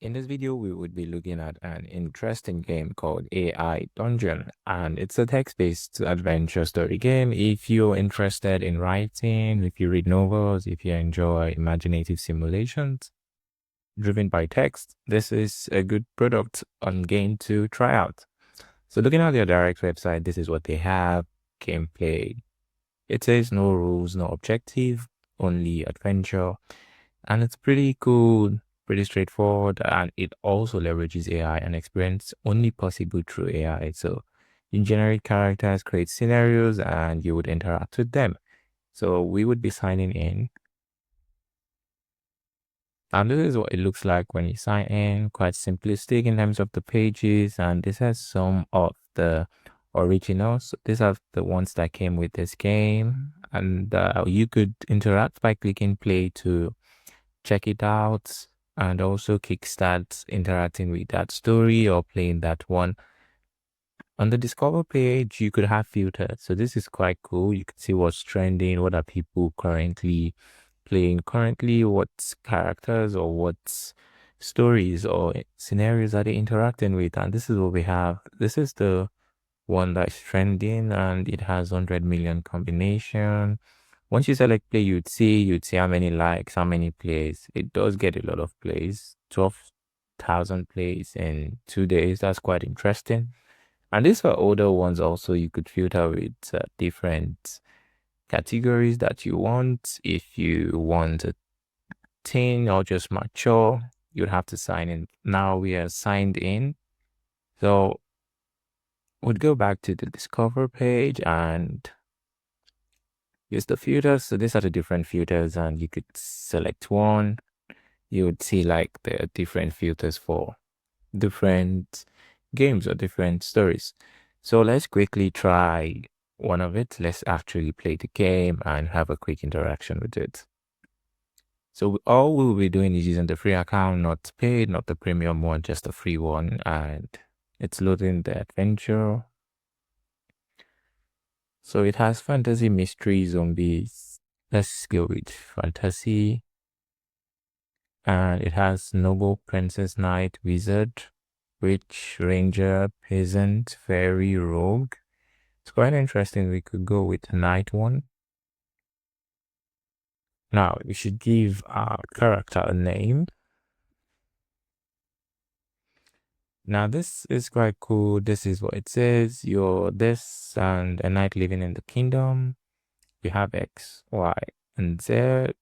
In this video, we would be looking at an interesting game called AI Dungeon, and it's a text-based adventure story game. If you're interested in writing, if you read novels, if you enjoy imaginative simulations driven by text, this is a good product on game to try out. So looking at their direct website, this is what they have. Gameplay. It says no rules, no objective, only adventure. And it's pretty cool, pretty straightforward, and it also leverages AI and experience only possible through AI. So you generate characters, create scenarios, and you would interact with them. So we would be signing in. And this is what it looks like when you sign in, quite simplistic in terms of the pages. And this has some of the originals. These are the ones that came with this game. And you could interact by clicking play to check it out and also kickstart interacting with that story or playing that one. On the discover page, you could have filters. So this is quite cool. You can see what's trending, what are people currently playing currently, what characters or what stories or scenarios are they interacting with. And this is what we have. This is the one that's trending and it has 100 million combination. Once you select play, you'd see how many likes, how many plays. It does get a lot of plays, 12,000 plays in 2 days. That's quite interesting. And these are older ones also. You could filter with different categories that you want. If you want a teen or just mature, you'd have to sign in. Now we are signed in. So we'll go back to the discover page and use the filters. So these are the different filters and you could select one. You would see like there are different filters for different games or different stories. So let's quickly try one of it. Let's actually play the game and have a quick interaction with it. So all we'll be doing is using the free account, not paid, not the premium one, just the free one. And it's loading the adventure. So it has fantasy, mystery, zombies. Let's go with fantasy. And it has noble, princess, knight, wizard, witch, ranger, peasant, fairy, rogue. It's quite interesting. We could go with the knight one. Now we should give our character a name. Now this is quite cool. This is what it says. You're this and a knight living in the kingdom. You have X, Y, and Z.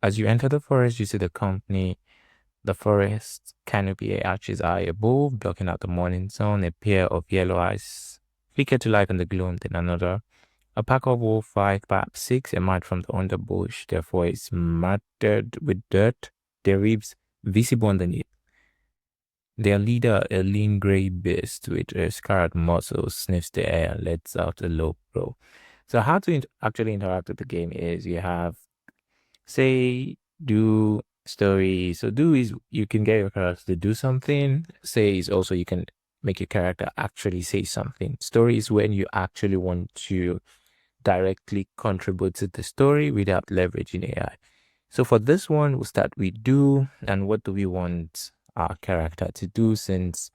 As you enter the forest, you see the company. The forest canopy arches are above, blocking out the morning sun. A pair of yellow eyes flicker to light on the gloom, then another. A pack of wolf, 5, perhaps 6, emerge from the underbush. Therefore, is matted with dirt, their ribs visible underneath. Their leader, a lean gray beast with a scarred muscle, sniffs the air and lets out a low blow. So how to actually interact with the game is you have, say, do story. So do is you can get your character to do something. Say is also you can make your character actually say something. Story is when you actually want to directly contribute to the story without leveraging AI. So for this one, we'll start with do, and what do we want our character to do, since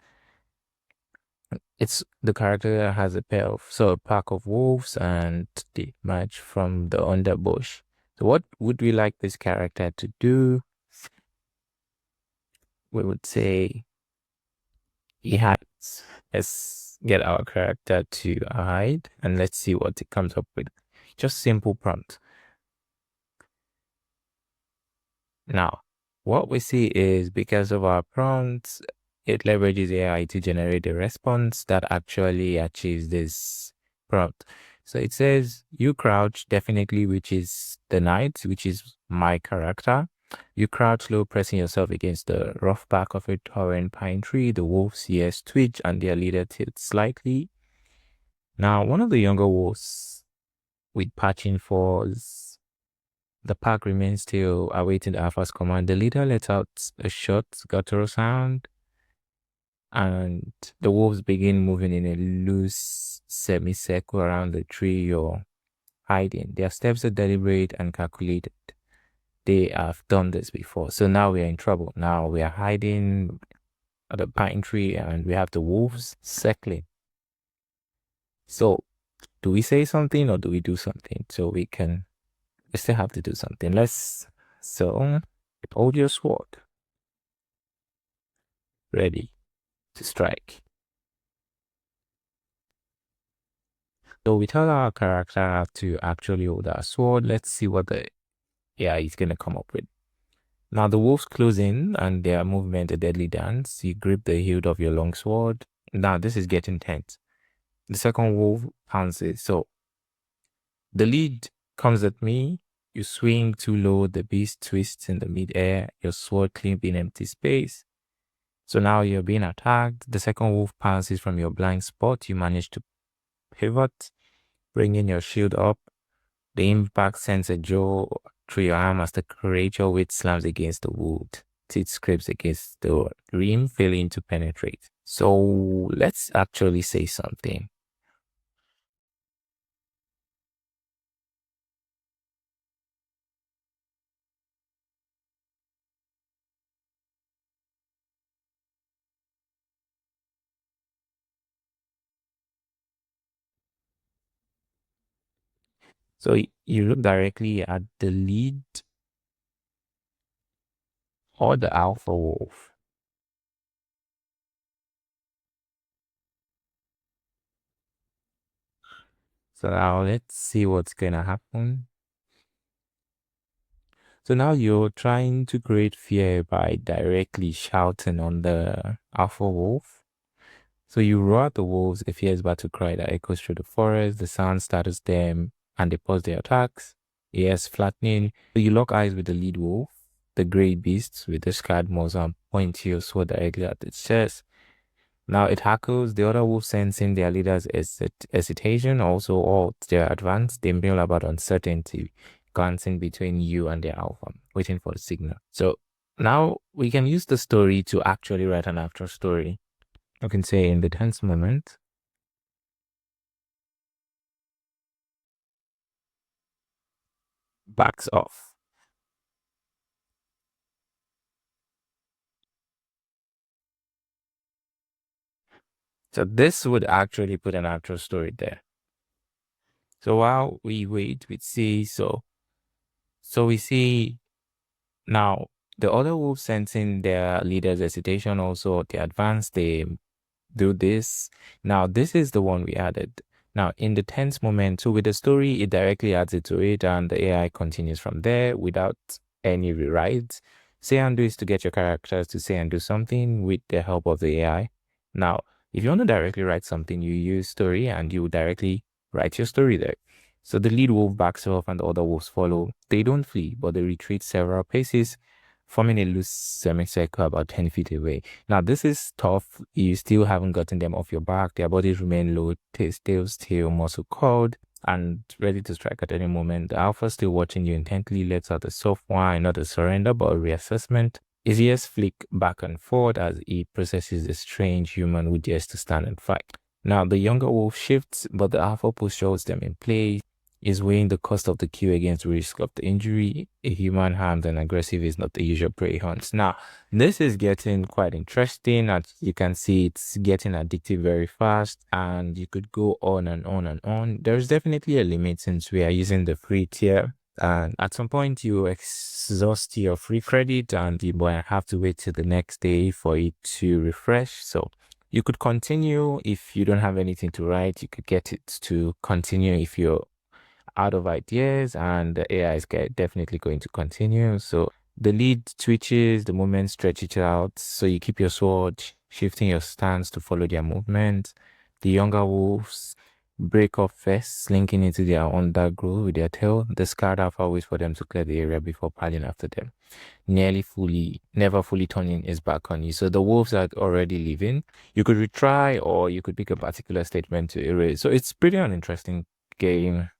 it's the character has a pack of wolves and they emerge from the underbush. So what would we like this character to do? We would say he hides. Let's get our character to hide and let's see what it comes up with. Just simple prompt. Now, what we see is because of our prompts, it leverages AI to generate a response that actually achieves this prompt. So it says you crouch definitely, which is the knight, which is my character. You crouch low, pressing yourself against the rough bark of a towering pine tree. The wolves, yes, twitch and their leader tilts slightly. Now, one of the younger wolves with patching falls. The pack remains still, awaiting the Alpha's command. The leader lets out a short, guttural sound, and the wolves begin moving in a loose semicircle around the tree you're hiding. Their steps are deliberate and calculated. They have done this before. So now we are in trouble. Now we are hiding. the pine tree, and we have the wolves circling. So do we say something or do we do something? So we still have to do something. So hold your sword, ready to strike. So we tell our character to actually hold our sword. Let's see what the AI is going to come up with. Now the wolves close in and their movement a deadly dance. You grip the hilt of your long sword. Now this is getting tense. The second wolf pounces. So the lead comes at me. You swing too low. The beast twists in the midair. Your sword cleaves in empty space. So now you're being attacked. The second wolf pounces from your blind spot. You manage to pivot, bringing your shield up. The impact sends a jaw through your arm as the creature weight slams against the wood. Teeth scrapes against the rim, failing to penetrate. So let's actually say something. So you look directly at the lead or the alpha wolf. So now let's see what's gonna happen. So now you're trying to create fear by directly shouting on the alpha wolf. So you roar at the wolves, a fierce battle cry that echoes through the forest. The sound startles them and they pause their attacks. Ears flattening. So you lock eyes with the lead wolf, the grey beast with the scarred muzzle, and point your sword directly at its chest. Now it hackles. The other wolf, sensing their leader's hesitation, also halts their advance. They mill about uncertainty, glancing between you and their alpha, waiting for the signal. So now we can use the story to actually write an after story. I can say in the tense moment, backs off. So this would actually put an actual story there. So while we wait, we see so we see now the other wolves, sensing their leader's hesitation, also they advance, they do this. Now this is the one we added. Now in the tense moment, so with the story, it directly adds it to it and the AI continues from there without any rewrites. Say and do is to get your characters to say and do something with the help of the AI. Now, if you want to directly write something, you use story and you directly write your story there. So the lead wolf backs off and the other wolves follow. They don't flee, but they retreat several paces, forming a loose semicircle about 10 feet away. Now, this is tough. You still haven't gotten them off your back. Their bodies remain low, tails still muscle coiled and ready to strike at any moment. The alpha, still watching you intently, lets out a soft whine, not a surrender, but a reassessment. His ears flick back and forth as he processes the strange human who dares to stand and fight. Now, the younger wolf shifts, but the alpha pushes them in place. Is weighing the cost of the kill against the risk of the injury. A human harmed and aggressive is not the usual prey hunts. Now, this is getting quite interesting. As you can see, it's getting addictive very fast, and you could go on and on and on. There's definitely a limit since we are using the free tier. And at some point, you exhaust your free credit, and you might have to wait till the next day for it to refresh. So you could continue if you don't have anything to write. You could get it to continue if you're out of ideas, and the AI is definitely going to continue. So the lead twitches, the movement stretches out. So you keep your sword, shifting your stance to follow their movement. The younger wolves break off first, slinking into their undergrowth with their tail. The scarred alpha waits for them to clear the area before piling after them, never fully turning his back on you. So the wolves are already leaving. You could retry, or you could pick a particular statement to erase. So it's pretty an interesting game.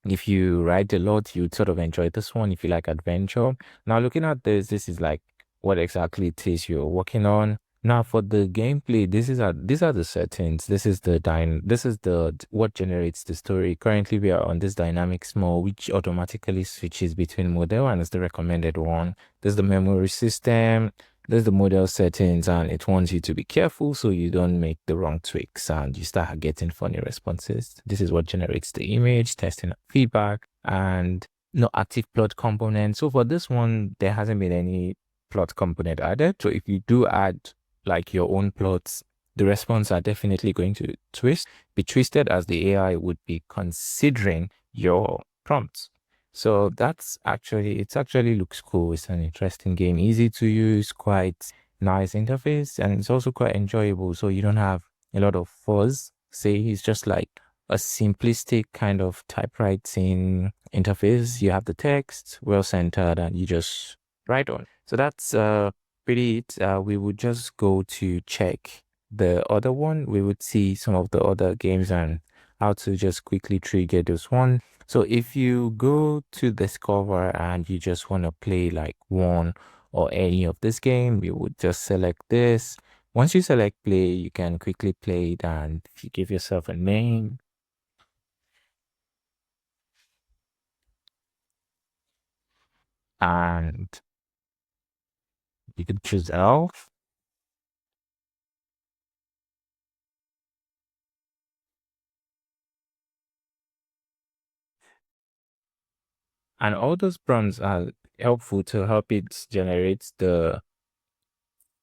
If you write a lot, you'd sort of enjoy this one if you like adventure. Now, looking at this is like what exactly it is you're working on. Now, for the gameplay, these are the settings. This is the what generates the story. Currently, we are on this dynamics mode, which automatically switches between model and is the recommended one. There's the memory system. There's the model settings, and it wants you to be careful so you don't make the wrong tweaks and you start getting funny responses. This is what generates the image, testing and feedback, and no active plot component. So for this one, there hasn't been any plot component added. So if you do add like your own plots, the response are definitely going to be twisted as the AI would be considering your prompts. So it actually looks cool. It's an interesting game, easy to use, quite nice interface, and it's also quite enjoyable. So you don't have a lot of fuzz. Say it's just like a simplistic kind of typewriting interface. You have the text well centered and you just write on. So that's pretty it. We would just go to check the other one. We would see some of the other games and how to just quickly trigger this one. So if you go to Discover and you just want to play like one or any of this game, you would just select this. Once you select play, you can quickly play it, and if you give yourself a name and you can choose elf. And all those prompts are helpful to help it generate the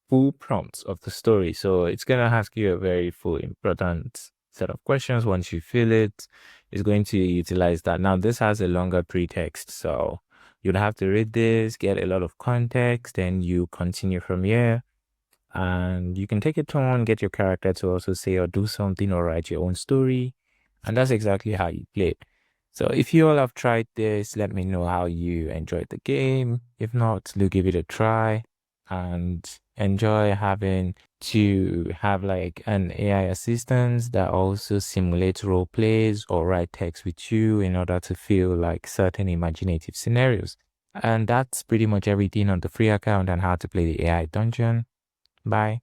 full prompts of the story. So it's going to ask you a very full, important set of questions. Once you fill it, it's going to utilize that. Now, this has a longer pretext. So you'd have to read this, get a lot of context, then you continue from here. And you can take a turn, get your character to also say or do something or write your own story. And that's exactly how you play it. So if you all have tried this, let me know how you enjoyed the game. If not, do give it a try and enjoy having to have like an AI assistant that also simulates role plays or write text with you in order to feel like certain imaginative scenarios. And that's pretty much everything on the free account and how to play the AI dungeon. Bye.